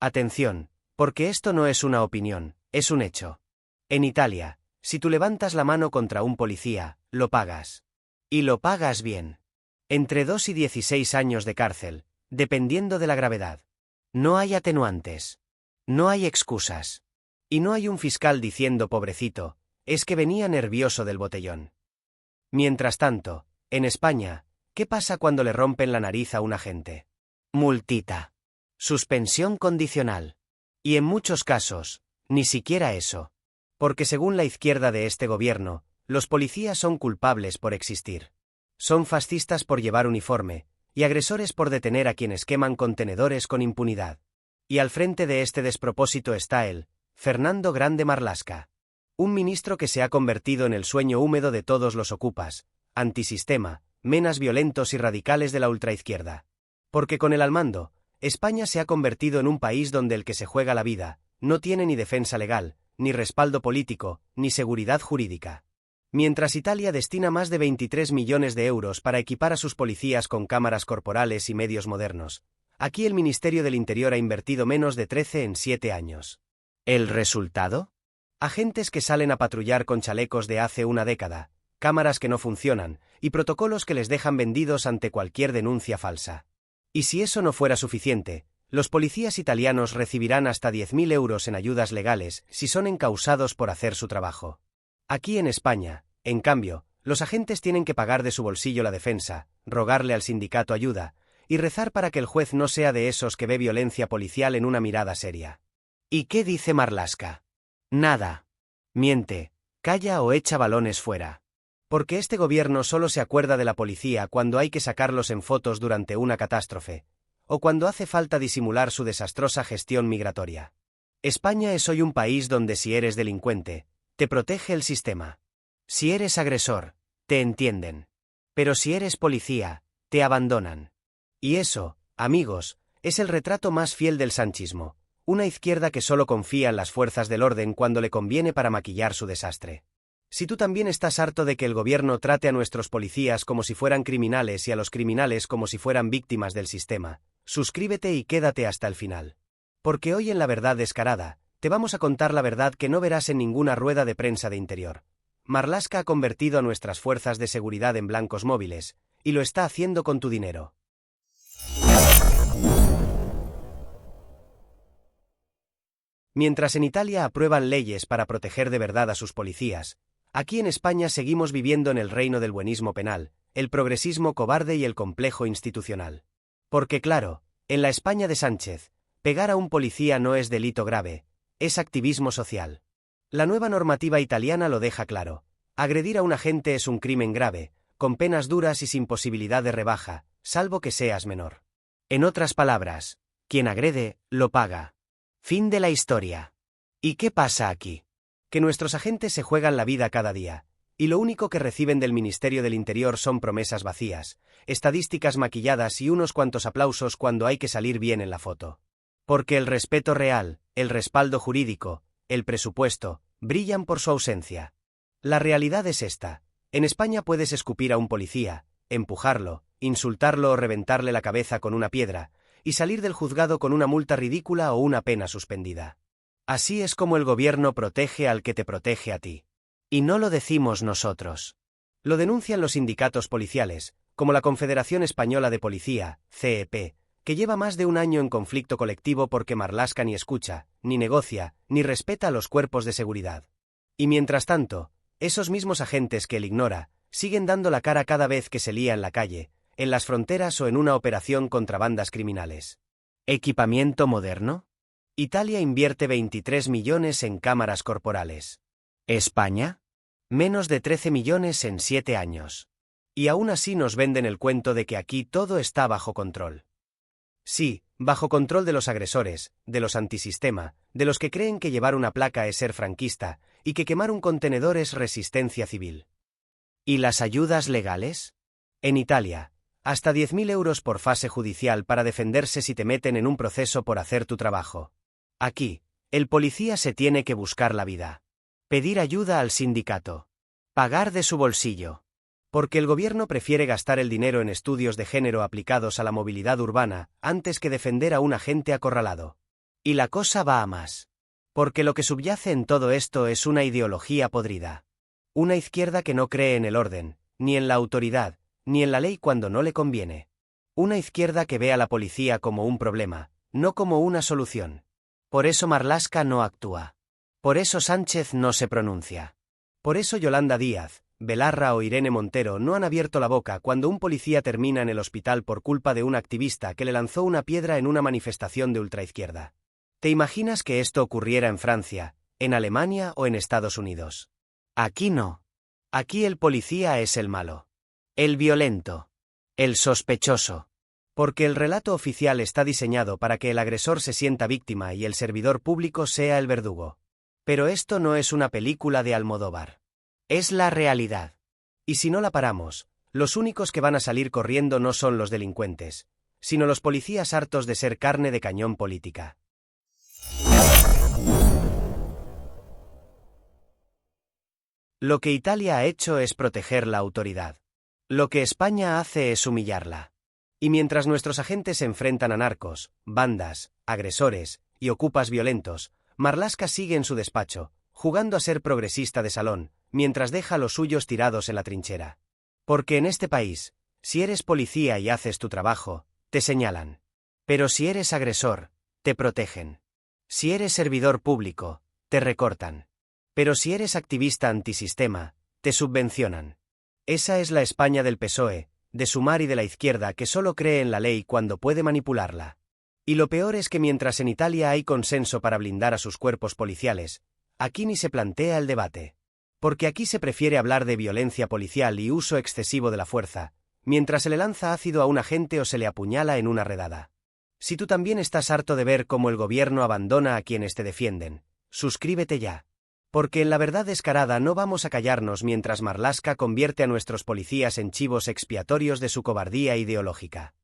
Atención, porque esto no es una opinión, es un hecho. En Italia, si tú levantas la mano contra un policía, lo pagas. Y lo pagas bien. Entre 2 y 16 años de cárcel, dependiendo de la gravedad. No hay atenuantes. No hay excusas. Y no hay un fiscal diciendo pobrecito, es que venía nervioso del botellón. Mientras tanto, en España, ¿qué pasa cuando le rompen la nariz a un agente? Multita. Suspensión condicional. Y en muchos casos, ni siquiera eso. Porque según la izquierda de este gobierno, los policías son culpables por existir. Son fascistas por llevar uniforme, y agresores por detener a quienes queman contenedores con impunidad. Y al frente de este despropósito está él, Fernando Grande Marlaska. Un ministro que se ha convertido en el sueño húmedo de todos los ocupas, antisistema, menas violentos y radicales de la ultraizquierda. Porque con él al mando, España se ha convertido en un país donde el que se juega la vida, no tiene ni defensa legal, ni respaldo político, ni seguridad jurídica. Mientras Italia destina más de 23 millones de euros para equipar a sus policías con cámaras corporales y medios modernos, aquí el Ministerio del Interior ha invertido menos de 13 en 7 años. ¿El resultado? Agentes que salen a patrullar con chalecos de hace una década, cámaras que no funcionan, y protocolos que les dejan vendidos ante cualquier denuncia falsa. Y si eso no fuera suficiente, los policías italianos recibirán hasta 10.000 euros en ayudas legales si son encausados por hacer su trabajo. Aquí en España, en cambio, los agentes tienen que pagar de su bolsillo la defensa, rogarle al sindicato ayuda, y rezar para que el juez no sea de esos que ve violencia policial en una mirada seria. ¿Y qué dice Marlaska? Nada. Miente, calla o echa balones fuera. Porque este gobierno solo se acuerda de la policía cuando hay que sacarlos en fotos durante una catástrofe, o cuando hace falta disimular su desastrosa gestión migratoria. España es hoy un país donde si eres delincuente, te protege el sistema. Si eres agresor, te entienden. Pero si eres policía, te abandonan. Y eso, amigos, es el retrato más fiel del sanchismo, una izquierda que solo confía en las fuerzas del orden cuando le conviene para maquillar su desastre. Si tú también estás harto de que el gobierno trate a nuestros policías como si fueran criminales y a los criminales como si fueran víctimas del sistema, suscríbete y quédate hasta el final. Porque hoy en La Verdad Descarada, te vamos a contar la verdad que no verás en ninguna rueda de prensa de Interior. Marlaska ha convertido a nuestras fuerzas de seguridad en blancos móviles, y lo está haciendo con tu dinero. Mientras en Italia aprueban leyes para proteger de verdad a sus policías, aquí en España seguimos viviendo en el reino del buenismo penal, el progresismo cobarde y el complejo institucional. Porque claro, en la España de Sánchez, pegar a un policía no es delito grave, es activismo social. La nueva normativa italiana lo deja claro. Agredir a un agente es un crimen grave, con penas duras y sin posibilidad de rebaja, salvo que seas menor. En otras palabras, quien agrede, lo paga. Fin de la historia. ¿Y qué pasa aquí? Que nuestros agentes se juegan la vida cada día, y lo único que reciben del Ministerio del Interior son promesas vacías, estadísticas maquilladas y unos cuantos aplausos cuando hay que salir bien en la foto. Porque el respeto real, el respaldo jurídico, el presupuesto, brillan por su ausencia. La realidad es esta: en España puedes escupir a un policía, empujarlo, insultarlo o reventarle la cabeza con una piedra, y salir del juzgado con una multa ridícula o una pena suspendida. Así es como el gobierno protege al que te protege a ti. Y no lo decimos nosotros. Lo denuncian los sindicatos policiales, como la Confederación Española de Policía, CEP, que lleva más de un año en conflicto colectivo porque Marlaska ni escucha, ni negocia, ni respeta a los cuerpos de seguridad. Y mientras tanto, esos mismos agentes que él ignora, siguen dando la cara cada vez que se lía en la calle, en las fronteras o en una operación contra bandas criminales. ¿Equipamiento moderno? Italia invierte 23 millones en cámaras corporales. ¿España? Menos de 13 millones en 7 años. Y aún así nos venden el cuento de que aquí todo está bajo control. Sí, bajo control de los agresores, de los antisistema, de los que creen que llevar una placa es ser franquista, y que quemar un contenedor es resistencia civil. ¿Y las ayudas legales? En Italia, hasta 10.000 euros por fase judicial para defenderse si te meten en un proceso por hacer tu trabajo. Aquí, el policía se tiene que buscar la vida. Pedir ayuda al sindicato. Pagar de su bolsillo. Porque el gobierno prefiere gastar el dinero en estudios de género aplicados a la movilidad urbana, antes que defender a un agente acorralado. Y la cosa va a más. Porque lo que subyace en todo esto es una ideología podrida. Una izquierda que no cree en el orden, ni en la autoridad, ni en la ley cuando no le conviene. Una izquierda que ve a la policía como un problema, no como una solución. Por eso Marlaska no actúa. Por eso Sánchez no se pronuncia. Por eso Yolanda Díaz, Belarra o Irene Montero no han abierto la boca cuando un policía termina en el hospital por culpa de un activista que le lanzó una piedra en una manifestación de ultraizquierda. ¿Te imaginas que esto ocurriera en Francia, en Alemania o en Estados Unidos? Aquí no. Aquí el policía es el malo. El violento. El sospechoso. Porque el relato oficial está diseñado para que el agresor se sienta víctima y el servidor público sea el verdugo. Pero esto no es una película de Almodóvar. Es la realidad. Y si no la paramos, los únicos que van a salir corriendo no son los delincuentes, sino los policías hartos de ser carne de cañón política. Lo que Italia ha hecho es proteger la autoridad. Lo que España hace es humillarla. Y mientras nuestros agentes se enfrentan a narcos, bandas, agresores y ocupas violentos, Marlaska sigue en su despacho, jugando a ser progresista de salón, mientras deja a los suyos tirados en la trinchera. Porque en este país, si eres policía y haces tu trabajo, te señalan. Pero si eres agresor, te protegen. Si eres servidor público, te recortan. Pero si eres activista antisistema, te subvencionan. Esa es la España del PSOE, de Sumar y de la izquierda que solo cree en la ley cuando puede manipularla. Y lo peor es que mientras en Italia hay consenso para blindar a sus cuerpos policiales, aquí ni se plantea el debate. Porque aquí se prefiere hablar de violencia policial y uso excesivo de la fuerza, mientras se le lanza ácido a un agente o se le apuñala en una redada. Si tú también estás harto de ver cómo el gobierno abandona a quienes te defienden, suscríbete ya. Porque en la verdad descarada no vamos a callarnos mientras Marlaska convierte a nuestros policías en chivos expiatorios de su cobardía ideológica.